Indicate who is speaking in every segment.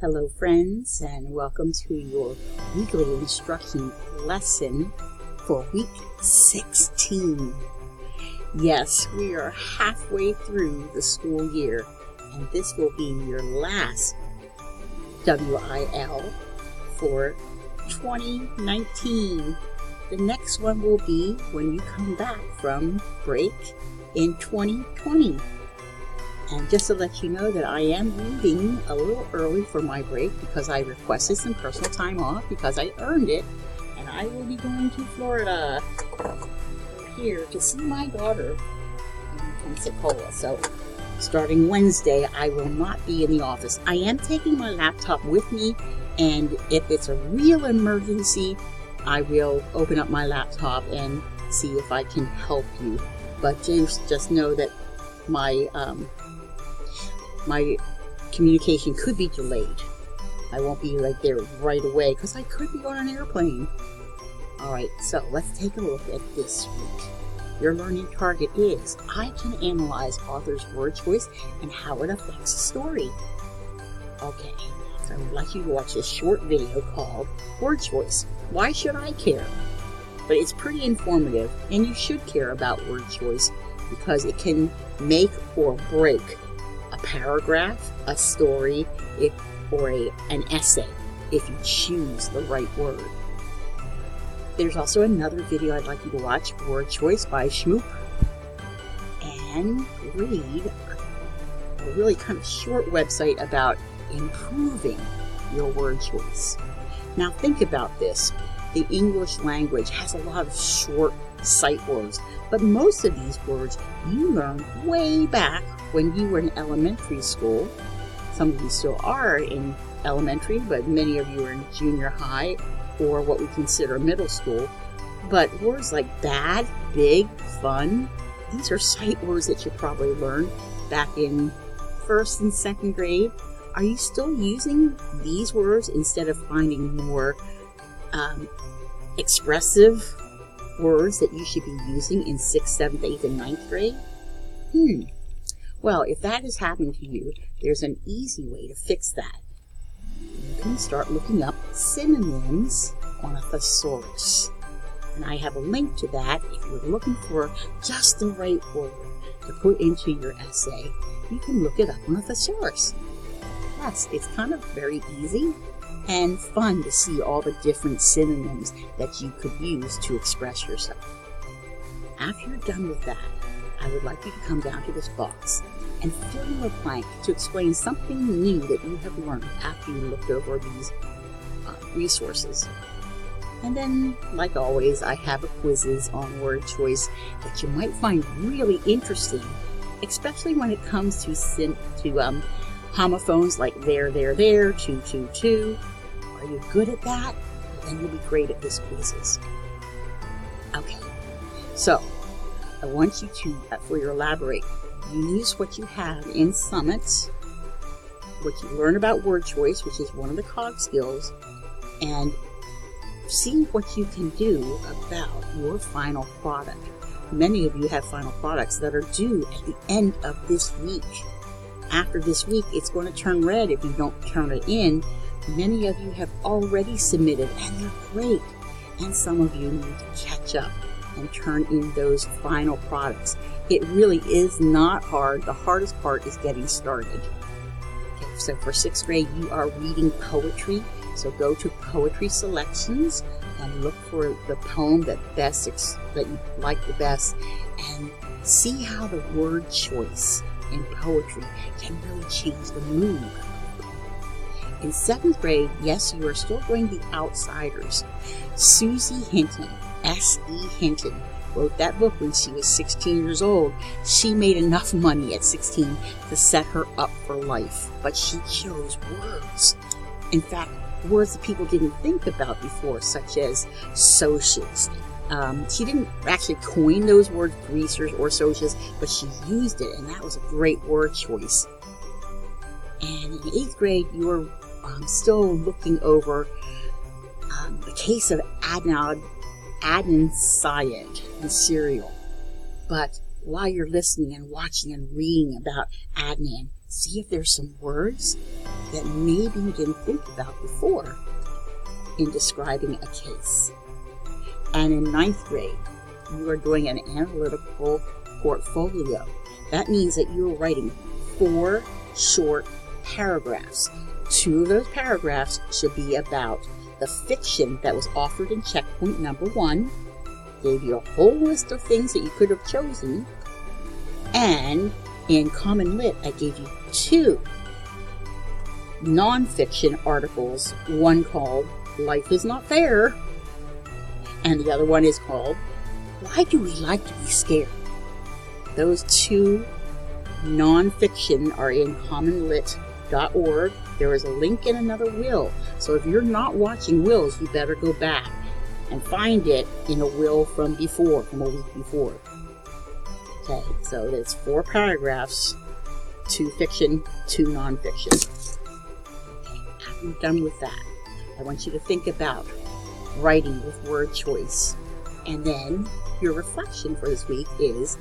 Speaker 1: Hello friends, and welcome to your weekly instruction lesson for week 16. Yes, we are halfway through the school year, and this will be your last WIL for 2019. The next one will be when you come back from break in 2020. And just to let you know that I am leaving a little early for my break because I requested some personal time off because I earned it, and I will be going to Florida here to see my daughter in Pensacola. So starting Wednesday, I will not be in the office. I am taking my laptop with me, and if it's a real emergency, I will open up my laptop and see if I can help you. But just know that my communication could be delayed. I won't be right there right away because I could be on an airplane. Alright, so let's take a look at this week. Your learning target is, I can analyze author's word choice and how it affects the story. Okay, so I would like you to watch this short video called Word Choice. Why should I care? But it's pretty informative, and you should care about word choice because it can make or break a paragraph, a story, or an essay if you choose the right word. There's also another video I'd like you to watch, Word Choice by Shmoop, and read a really kind of short website about improving your word choice. Now think about this. The English language has a lot of short sight words, but most of these words you learned way back when you were in elementary school. Some of you still are in elementary, but many of you are in junior high or what we consider middle school. But words like bad, big, fun, these are sight words that you probably learned back in first and second grade. Are you still using these words instead of finding more expressive words that you should be using in 6th, 7th, 8th, and 9th grade? Well, if that has happened to you, there's an easy way to fix that. You can start looking up synonyms on a thesaurus. And I have a link to that if you're looking for just the right word to put into your essay. You can look it up on a thesaurus. Yes, it's kind of very easy and fun to see all the different synonyms that you could use to express yourself. After you're done with that, I would like you to come down to this box and fill in a blank to explain something new that you have learned after you looked over these resources. And then, like always, I have quizzes on word choice that you might find really interesting, especially when it comes to homophones like there, to. Are you good at that? Then you'll be great at these quizzes. Okay, so I want you to, for your elaborate, use what you have in Summit, what you learn about word choice, which is one of the cog skills, and see what you can do about your final product. Many of you have final products that are due at the end of this week. After this week, it's going to turn red if you don't turn it in. Many of you have already submitted, and they're great. And some of you need to catch up and turn in those final products. It really is not hard. The hardest part is getting started. Okay, so for 6th grade, you are reading poetry. So go to Poetry Selections and look for the poem that you like the best, and see how the word choice in poetry can really change the mood. In 7th grade, yes, you are still doing The Outsiders. Susie Hinton, S.E. Hinton, wrote that book when she was 16 years old. She made enough money at 16 to set her up for life, but she chose words. In fact, words that people didn't think about before, such as socials. She didn't actually coin those words, greasers or socials, but she used it, and that was a great word choice. And in 8th grade, you were still looking over the case of Adnan Syed, the serial. But while you're listening and watching and reading about Adnan See if there's some words that maybe you didn't think about before in describing a case. And in 9th grade, you are doing an analytical portfolio. That means that you're writing 4 short paragraphs. 2 of those paragraphs should be about the fiction that was offered in checkpoint number 1. Gave you a whole list of things that you could have chosen. And in Common Lit, I gave you 2 nonfiction articles. One called Life is Not Fair, and the other one is called Why Do We Like to Be Scared? Those 2 nonfiction are in commonlit.org. There is a link in another will. So if you're not watching wills, you better go back and find it in a will from before, from a week before. Okay, so that's 4 paragraphs, 2 fiction, 2 nonfiction. Okay, after you're done with that, I want you to think about writing with word choice. And then your reflection for this week is,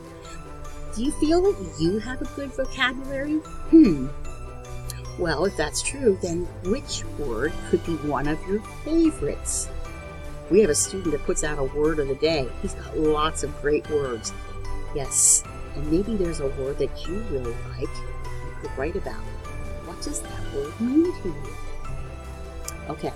Speaker 1: do you feel that you have a good vocabulary? Well, if that's true, then which word could be one of your favorites? We have a student that puts out a word of the day. He's got lots of great words. Yes, and maybe there's a word that you really like you could write about. What does that word mean to you? Okay,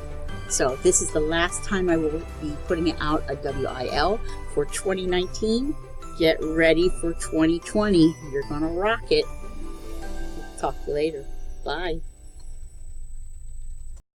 Speaker 1: so this is the last time I will be putting out a WIL for 2019. Get ready for 2020. You're going to rock it. Talk to you later. Bye.